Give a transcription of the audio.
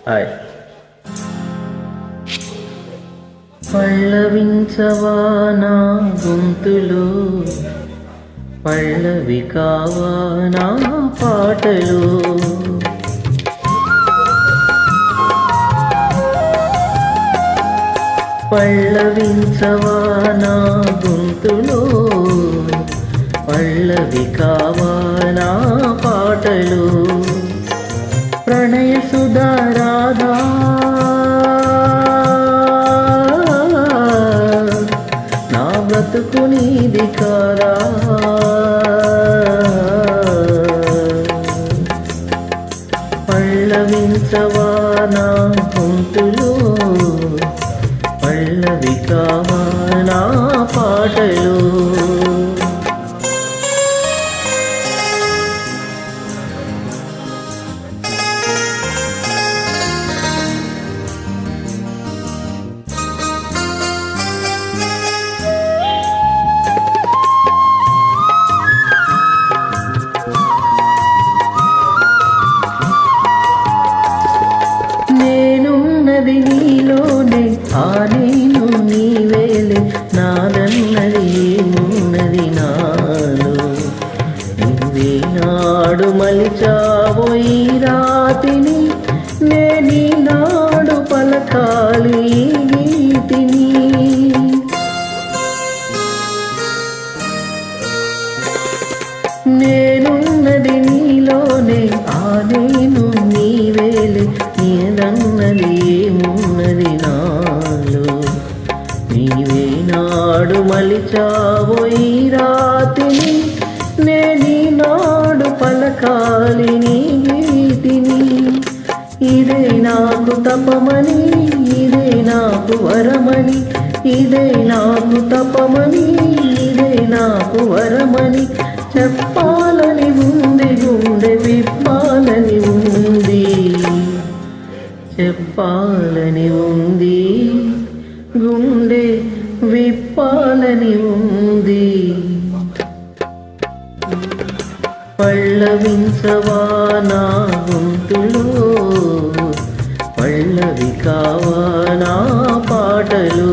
Hi. పల్లవించవా నా గొంతులో, పల్లవి కావా నా పాటలు. పల్లవించవా నా గొంతులో, పల్లవి కావా నా పాటలు. ప్రణయ సుధా రాధా నా బ్రతుకు నీది కాదా. పల్లవించవా నా గొంతులో, పల్లవి కావా నా పాటలు. నేనున్నది నీలోనే, ఆ నేను నీవేలే, నాదన్నది ఏమున్నది నాలో. నువ్వే నాడు మలిచావో ఈ రాతిని, నేనీ నాడు పలకాలి ఈ గీతిని. నేనున్నది నీలోనే, ఆ నేను నీవేలే, నీదన్నది ఏమున్నది నాలో. నీవే నాడు మలిచావో ఈ రాతిని, నేనీ నాడు పలకాలి నీ గీతిని. ఇదే నాకు తపమని, ఇదే నాకు వరమని, ఇదే నాకు తపమని, ఇదే నాకు వరమని చెప్పాలని ఉంది, గుండె విప్పాలని ఉంది, చెప్పాలని ఉంది, గుండె విప్పాలని ఉంది. పల్లవించవా నా గొంతులో, పల్లవి కావా నా పాటలు.